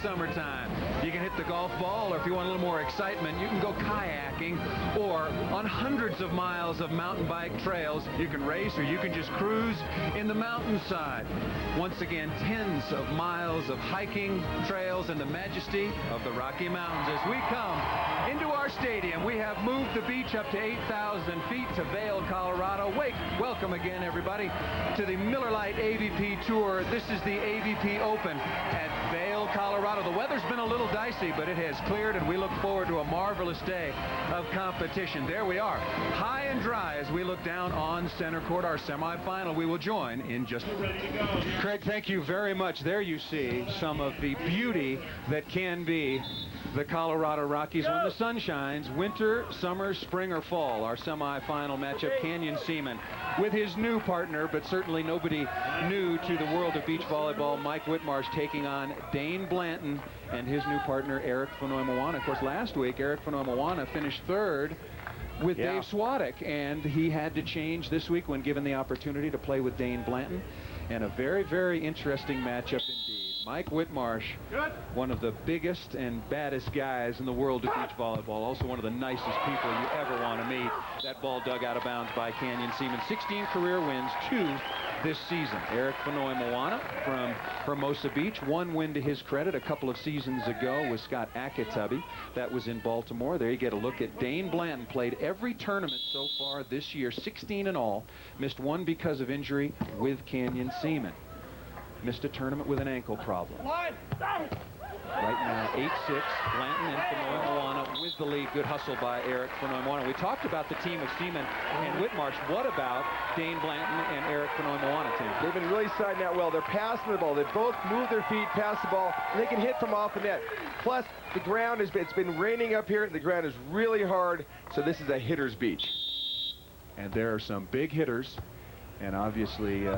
summertime. You can hit the golf ball, or if you want a little more excitement, you can go kayaking, or on hundreds of miles of mountain bike trails, you can race, or you can just cruise in the mountainside. Once again, tens of miles of hiking trails and the majesty of the Rocky Mountains. As we come into our stadium, we have moved the beach up to 8,000 feet to Vail, Colorado. Welcome again, everybody, to the Miller Lite AVP Tour. This is the AVP Open at Vail, Colorado. The weather's been a little dicey, but it has cleared, and we look forward to a marvelous day of competition. There we are, high and dry, as we look down on center court, our semifinal. We will join in just a minute. Craig, thank you very much. There you see some of the beauty that can be the Colorado Rockies when the sun shines, winter, summer, spring, or fall. Our semifinal matchup, Canyon Ceman with his new partner, but certainly nobody new to the world of beach volleyball, Mike Whitmarsh, taking on Dane Blanton and his new partner, Eric Fonoi. Of course, last week, Eric Fonoi finished third with Dave Swadek, and he had to change this week when given the opportunity to play with Dane Blanton. And a very, very interesting matchup indeed. Mike Whitmarsh, one of the biggest and baddest guys in the world of beach volleyball, also one of the nicest people you ever want to meet. That ball dug out of bounds by Canyon Ceman. 16 career wins, 2 this season. Eric Fonoi from Hermosa Beach, 1 win to his credit a couple of seasons ago with Scott Akitubby. That was in Baltimore. There you get a look at Dane Blanton. Played every tournament so far this year, 16 in all. Missed 1 because of injury with Canyon Ceman. Missed a tournament with an ankle problem. Right now, 8-6, Blanton and Fonoi with the lead. Good hustle by Eric Fonoi. We talked about the team of Ceman and Whitmarsh. What about Dane Blanton and Eric Fonoi, Tim? They've been really siding out well. They're passing the ball. They both move their feet, pass the ball, and they can hit from off the net. Plus, the ground it's been raining up here, and the ground is really hard, so this is a hitter's beach. And there are some big hitters, and obviously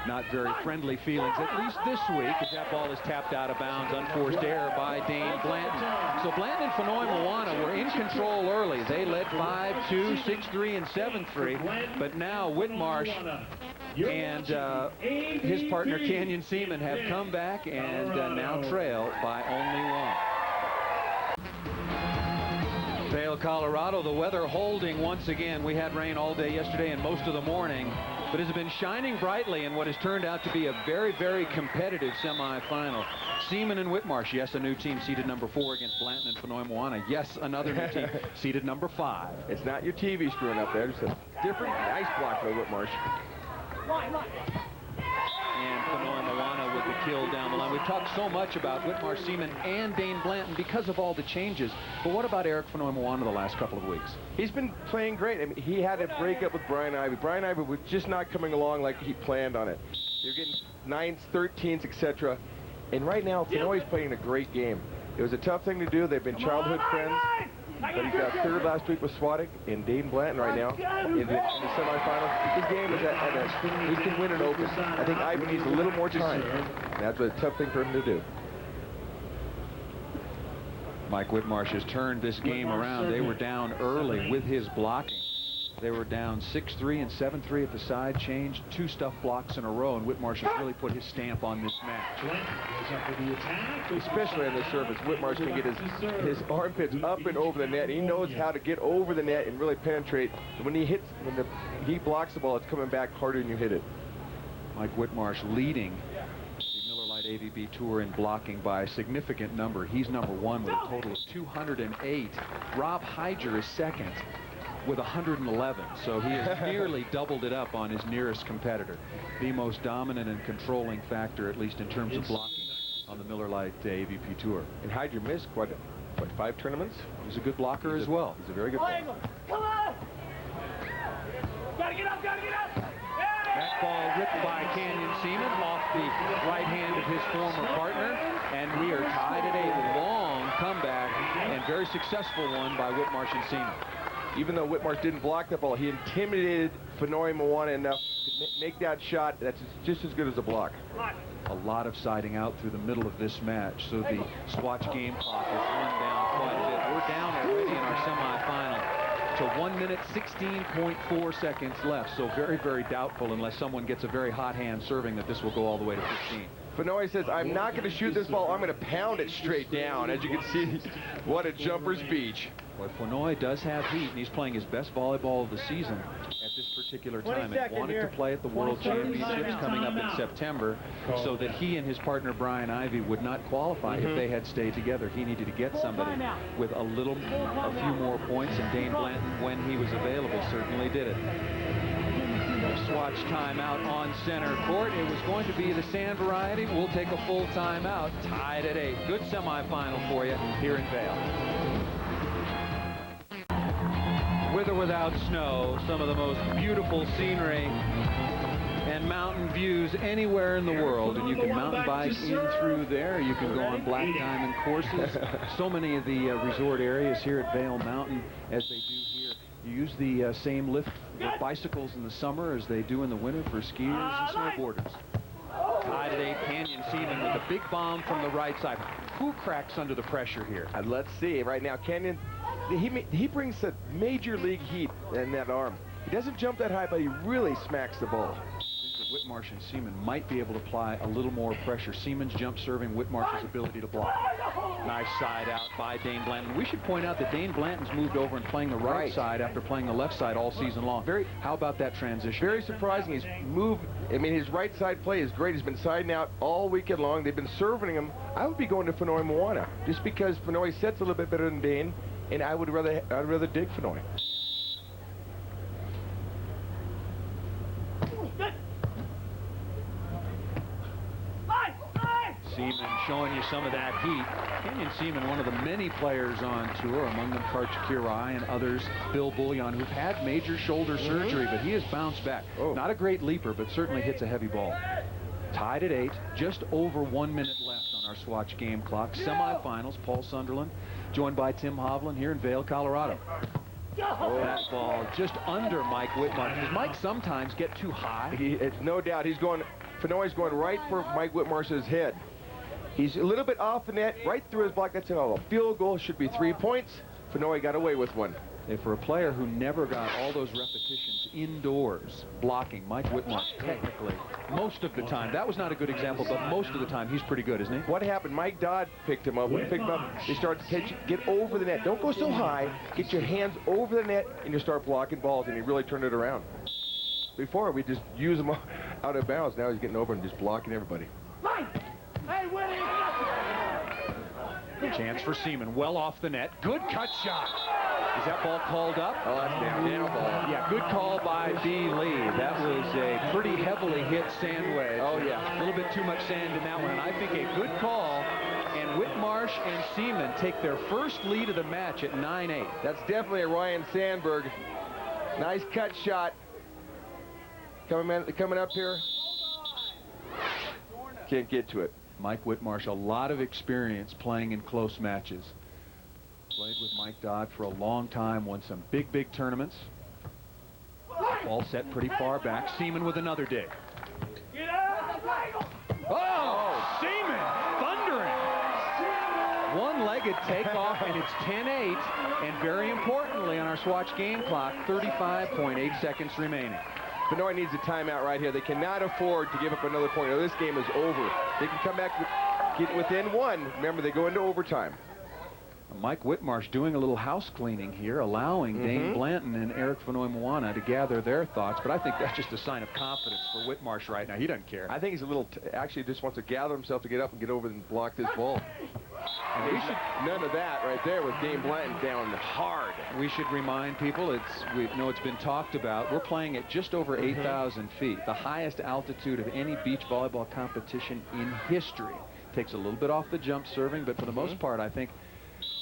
not very friendly feelings, at least this week, as that ball is tapped out of bounds, unforced error by Dane Blanton. So Blanton and Fonoi were in control early. They led 5-2, 6-3, and 7-3, but now Whitmarsh and his partner Canyon Ceman have come back and now trail by only 1. Vail, Colorado, the weather holding once again. We had rain all day yesterday and most of the morning, but it has been shining brightly in what has turned out to be a very, very competitive semifinal. Ceman and Whitmarsh, yes, a new team seated number 4 against Blanton and Fonoi. Yes, another new team seated number 5. It's not your TV screwing up there. It's a different, nice block by Whitmarsh. And Fonoi with the kill down the line. We've talked so much about Whitmarsh, Ceman, and Dane Blanton because of all the changes. But what about Eric Fonoi the last couple of weeks? He's been playing great. I mean, he had a breakup with Brian Ivey. Brian Ivey was just not coming along like he planned on it. They're getting 9s, 13s, etc. And right now, Fonoi's playing a great game. It was a tough thing to do. They've been childhood friends. But he got third last week with Swadek and Dane Blanton right now in the semifinals. His game is he can win an open. I think Ivey needs a little more time. That's a tough thing for him to do. Mike Whitmarsh has turned this game around. They were down early with his blocking. They were down 6-3 and 7-3 at the side, changed 2 stuff blocks in a row, and Whitmarsh has really put his stamp on this match. Especially on the surface, Whitmarsh can get his armpits up and over the net. He knows how to get over the net and really penetrate. When he blocks the ball, it's coming back harder than you hit it. Mike Whitmarsh leading the Miller Lite AVP Tour in blocking by a significant number. He's number 1 with a total of 208. Rob Hyger is second with 111, so he has nearly doubled it up on his nearest competitor. The most dominant and controlling factor, at least in terms of blocking, on the Miller Lite AVP Tour. And Hyder missed, what, 5 tournaments? He's a good blocker as well. He's a very good blocker. Come on! Gotta get up, gotta get up! That ball ripped by Canyon Ceman off the right hand of his former partner, and we are tied at 8. Long comeback and very successful one by Whitmarsh and Ceman. Even though Whitmarsh didn't block that ball, he intimidated Fonoi enough to make that shot. That's just as good as a block. A lot of siding out through the middle of this match, so the Swatch game clock has run down quite a bit. We're down already in our semifinal to 1 minute 16.4 seconds left. So very, very doubtful, unless someone gets a very hot hand serving, that this will go all the way to 15. Fonoi says, I'm not going to shoot this ball. I'm going to pound it straight down. As you can see, what a jumper's beach. Well, Fonoi does have heat, and he's playing his best volleyball of the season at this particular time. And wanted to play at the World Championships coming up in September, so that he and his partner Brian Ivy would not qualify if they had stayed together. He needed to get somebody with a few more points, and Dane Blanton, when he was available, certainly did it. Swatch timeout on center court. It was going to be the sand variety. We'll take a full timeout. Tied at 8. Good semifinal for you here in Vail. With or without snow, some of the most beautiful scenery and mountain views anywhere in the world. And you can mountain bike in through there. You can go on black diamond courses. So many of the resort areas here at Vail Mountain, as they do here, you use the same lift for bicycles in the summer as they do in the winter for skiers and snowboarders. Tied at 8, Canyon Ceman with a big bomb from the right side. Who cracks under the pressure here? Let's see. Right now, Canyon, he brings a major league heat in that arm. He doesn't jump that high, but he really smacks the ball. Whitmarsh and Ceman might be able to apply a little more pressure. Ceman's jump serving, Whitmarsh's ability to block. Nice side out by Dane Blanton. We should point out that Dane Blanton's moved over and playing the right side after playing the left side all season long. How about that transition? Very surprising. He's moved. I mean, his right side play is great. He's been siding out all weekend long. They've been serving him. I would be going to Fonoi Moana, just because Fonoi sets a little bit better than Dane, and I'd rather dig Fonoi. Ceman showing you some of that heat. Canyon Ceman, one of the many players on tour, among them Karch Kirai and others, Bill Bullion, who've had major shoulder surgery, but he has bounced back. Not a great leaper, but certainly hits a heavy ball. Tied at 8, just over 1 minute left on our Swatch game clock. Semifinals, Paul Sunderland, joined by Tim Hovland here in Vail, Colorado. That ball just under Mike Whitmarsh. Does Mike sometimes get too high? It's no doubt. Fonoi's going right for Mike Whitmarsh's head. He's a little bit off the net, right through his block. That's a field goal. Should be 3 points. Fonoi got away with one. And for a player who never got all those repetitions indoors blocking, Mike Whitmarsh technically, most of the time, that was not a good example, but most of the time, he's pretty good, isn't he? What happened? Mike Dodd picked him up. When he picked him up, they start to get over the net. Don't go so high. Get your hands over the net, and you start blocking balls, and he really turned it around. Before, we just use him out of bounds. Now he's getting over and just blocking everybody. Chance for Ceman, well off the net. Good cut shot. Is that ball called up? Oh, that's down ball. Yeah, good call by B. Lee. That was a pretty heavily hit sand wedge. Oh, yeah. A little bit too much sand in that one, and I think a good call. And Whitmarsh and Ceman take their first lead of the match at 9-8. That's definitely a Ryan Sandberg. Nice cut shot. Coming up here. Can't get to it. Mike Whitmarsh, a lot of experience playing in close matches. Played with Mike Dodd for a long time, won some big, big tournaments. Ball set pretty far back. Ceman with another dig. Oh, Ceman thundering. One-legged takeoff, and it's 10-8. And very importantly, on our Swatch game clock, 35.8 seconds remaining. Fonoi needs a timeout right here. They cannot afford to give up another point. Now, this game is over. They can come back, get within one. Remember, they go into overtime. Mike Whitmarsh doing a little house cleaning here, allowing Dane Blanton and Eric Fonoi Moana to gather their thoughts. But I think that's just a sign of confidence for Whitmarsh right now. He doesn't care. I think he's a little, actually just wants to gather himself to get up and get over and block this ball. And we should, none of that right there with Dane Blanton down hard. We should remind people, we know it's been talked about. We're playing at just over 8,000 feet, the highest altitude of any beach volleyball competition in history. Takes a little bit off the jump serving, but for the most part, I think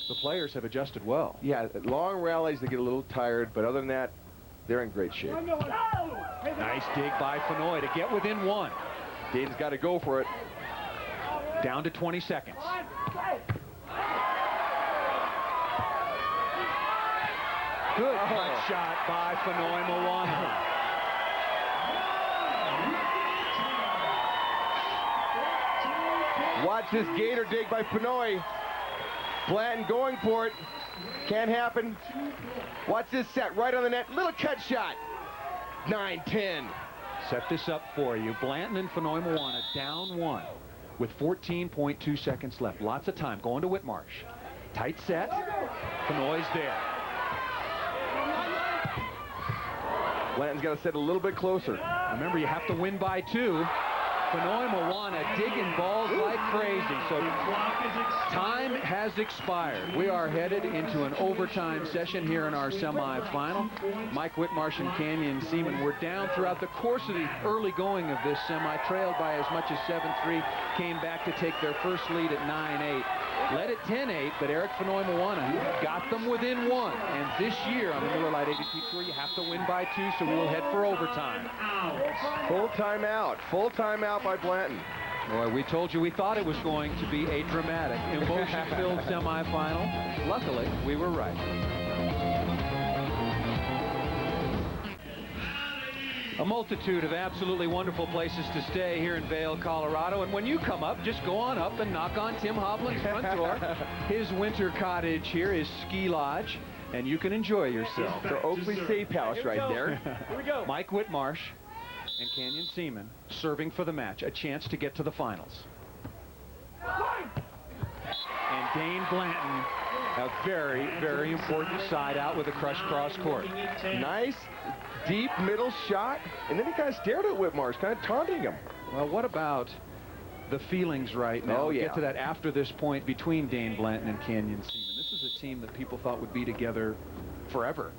the players have adjusted well. Yeah, long rallies, they get a little tired, but other than that, they're in great shape. Nice dig by Fonoi to get within one. Dane's got to go for it. Down to 20 seconds. Good cut shot by Fonoi Moana. Watch this gator dig by Fonoi. Blanton going for it. Can't happen. Watch this set, right on the net. Little cut shot. 9-10. Set this up for you. Blanton and Fonoi Moana down 1 with 14.2 seconds left. Lots of time. Going to Whitmarsh. Tight set. Fonoi's there. Blanton's got to set a little bit closer. Remember, you have to win by 2. Fonoi Moana digging balls like crazy. So time has expired. We are headed into an overtime session here in our semifinal. Mike Whitmarsh and Canyon Ceman were down throughout the course of the early going of this semi, trailed by as much as 7-3, came back to take their first lead at 9-8. Led at 10-8, but Eric Fonoi Moana got them within 1. And this year on the Miller Lite AVP Tour, you have to win by 2, so we'll head for overtime. Full timeout. Full timeout by Blanton. Boy, we told you we thought it was going to be a dramatic, emotion-filled semifinal. Luckily, we were right. A multitude of absolutely wonderful places to stay here in Vail, Colorado. And when you come up, just go on up and knock on Tim Hovland's front door. His winter cottage here is Ski Lodge, and you can enjoy yourself. The Oakley Safe House right there. Here we go. Mike Whitmarsh and Canyon Ceman serving for the match, a chance to get to the finals. And Dane Blanton, a very, very important side out with a crush cross court. Nice, deep middle shot, and then he kind of stared at Whitmarsh, kind of taunting him. Well, what about the feelings right now? Oh, yeah. We'll get to that after this point between Dane Blanton and Canyon Ceman. This is a team that people thought would be together forever.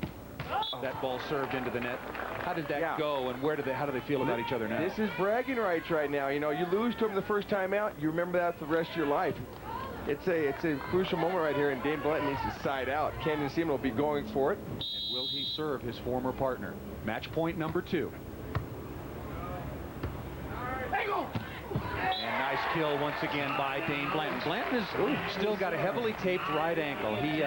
That ball served into the net. How did that go, and how do they feel about each other now? This is bragging rights right now. You know, you lose to him the first time out, you remember that for the rest of your life. It's a crucial moment right here, and Dane Blanton needs to side out. Canyon Ceman will be going for it. And will he serve his former partner? Match point number 2. And nice kill once again by Dane Blanton. Blanton has still got a heavily taped right ankle. He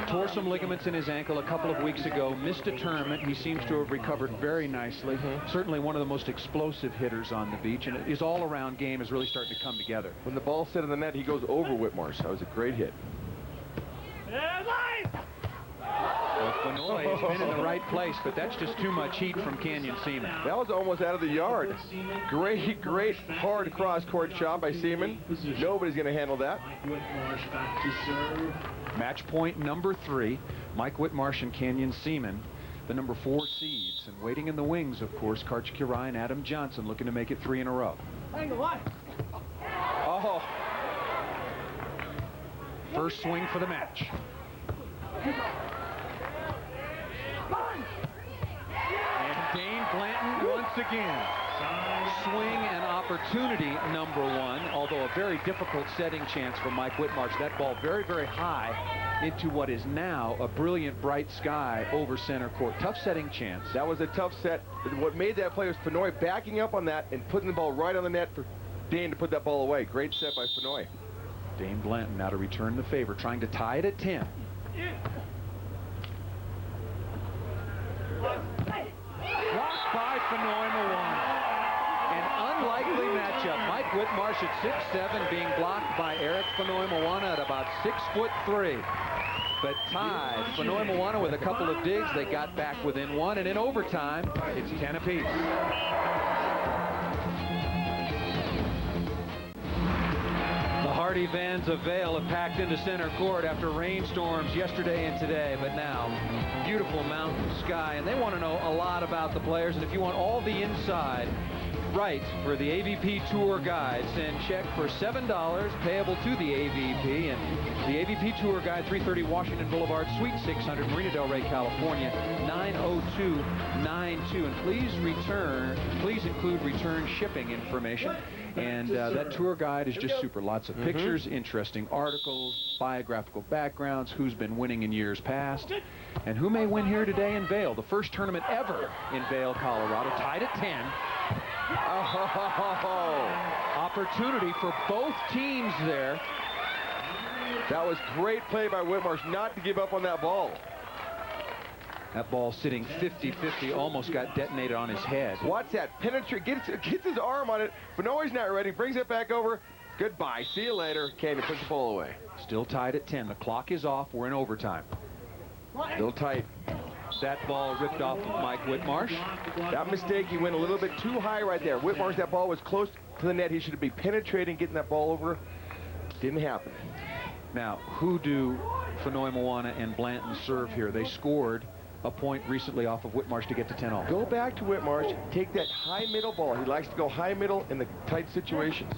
tore some ligaments in his ankle a couple of weeks ago, missed a tournament. He seems to have recovered very nicely. Certainly one of the most explosive hitters on the beach, and his all-around game is really starting to come together. When the ball set in the net, he goes over Whitmarsh. That was a great hit. Well, Fonoi has been in the right place, but that's just too much heat from Canyon Ceman. That was almost out of the yard. Great, great hard cross-court shot by Ceman. Nobody's going to handle that. Match point number 3, Mike Whitmarsh and Canyon Ceman, the number 4 seeds. And waiting in the wings, of course, Karch Kirai and Adam Johnson looking to make it 3 in a row. Oh. First swing for the match. And Dane Blanton once again. Swing and opportunity number 1, although a very difficult setting chance for Mike Whitmarsh. That ball very, very high into what is now a brilliant bright sky over center court. Tough setting chance. That was a tough set. What made that play was Fonoi backing up on that and putting the ball right on the net for Dane to put that ball away. Great set by Fonoi. Dane Blanton now to return the favor, trying to tie it at 10. Blocked by Fonoi Moana. An unlikely matchup. Mike Whitmarsh at 6'7", being blocked by Eric Fonoi Moana at about 6'3". But tied. Fonoi Moana with a couple of digs. They got back within 1, and in overtime, it's 10 apiece. The Hardy Vans of Vail have packed into center court after rainstorms yesterday and today, but now beautiful mountain sky, and they want to know a lot about the players. And if you want all the inside, write for the AVP Tour Guide. Send check for $7 payable to the AVP, and the AVP Tour Guide, 330 Washington Boulevard, Suite 600, Marina Del Rey, California, 90292. And please include return shipping information. And that tour guide is just super. Lots of pictures, interesting articles, biographical backgrounds, who's been winning in years past, and who may win here today in Vail. The first tournament ever in Vail, Colorado, tied at 10. Oh, opportunity for both teams there. That was great play by Whitmarsh not to give up on that ball. That ball sitting 50-50, almost got detonated on his head. Watch that. Penetrate, gets his arm on it. Fonoi's not ready, brings it back over, Goodbye. See you later. Canyon puts the ball away. Still tied at 10. The clock is off. We're in overtime. Still tight. That ball ripped off of Mike Whitmarsh. That mistake, he went a little bit too high right there. Whitmarsh, that ball was close to the net. He should be penetrating, getting that ball over. Didn't happen. Now, who do Fonoi, Moana, and Blanton serve here? They scored a point recently off of Whitmarsh to get to 10 all. Go back to Whitmarsh. Take that high middle ball. He likes to go high middle in the tight situations.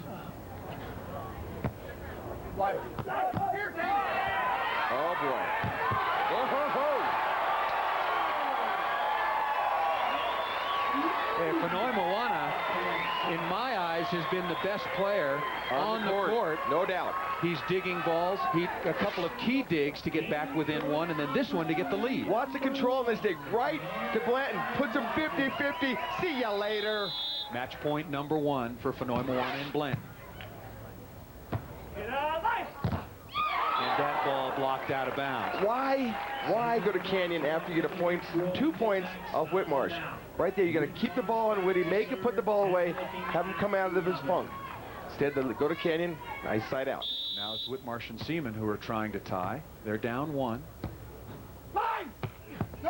Oh, boy. Oh, ho, ho. And Fonoi Moana, in my eyes, has been the best player on the court. No doubt. He's digging balls. A couple of key digs to get back within one, and then this one to get the lead. Lots of control on this dig. Right to Blanton. Puts him 50-50. See ya later. Match point number 1 for Fonoi Moana and Blanton. And that ball blocked out of bounds. Why go to Canyon after you get a point, 2 points off Whitmarsh? Right there, you're going to keep the ball on Whitty, make it put the ball away, have him come out of his funk. Instead, go to Canyon, nice side out. Now it's Whitmarsh and Ceman who are trying to tie. They're down 1.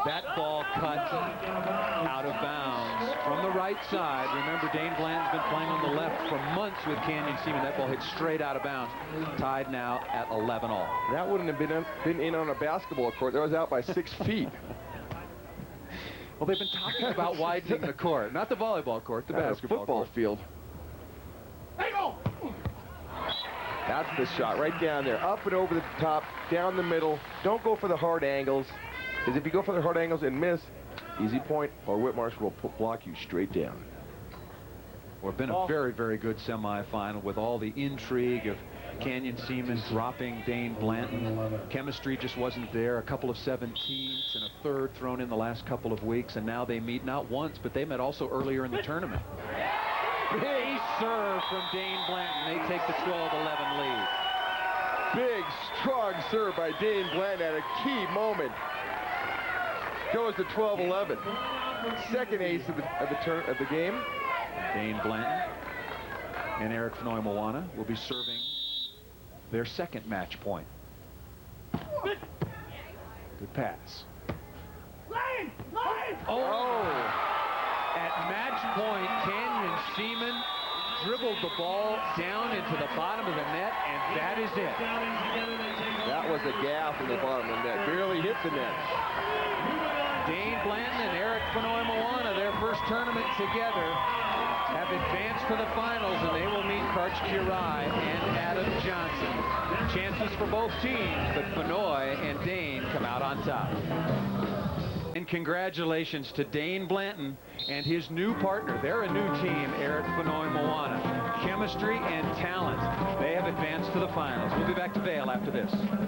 That ball cut out of bounds from the right side. Remember, Dane Blanton's been playing on the left for months with Canyon Ceman. That ball hit straight out of bounds. Tied now at 11 all. That wouldn't have been in on a basketball court. That was out by 6 feet. Well, they've been talking about widening the court. Not the volleyball court, the basketball football court. field. That's the shot right down there. Up and over the top, down the middle. Don't go for the hard angles. Because if you go for the hard angles and miss, easy point, or Whitmarsh will block you straight down. Well, it's been a very, very good semifinal with all the intrigue of Canyon Ceman dropping Dane Blanton. Chemistry just wasn't there. A couple of 17ths and a third thrown in the last couple of weeks, and now they meet not once, but they met also earlier in the tournament. Big serve from Dane Blanton. They take the 12-11 lead. Big, strong serve by Dane Blanton at a key moment. Goes to 12-11. Second ace of the game. Dane Blanton and Eric Fonoi Moana will be serving their second match point. Good pass. Oh! At match point, Canyon Ceman dribbled the ball down into the bottom of the net, and that is it. That was a gaff in the bottom of the net. Barely hit the net. Dane Blanton and Eric Fonoi Moana, their first tournament together, have advanced to the finals, and they will meet Karch Kirai and Adam Johnson. Chances for both teams, but Fonoi and Dane come out on top. And congratulations to Dane Blanton and his new partner. They're a new team, Eric Fonoi Moana. Chemistry and talent. They have advanced to the finals. We'll be back to Vail after this.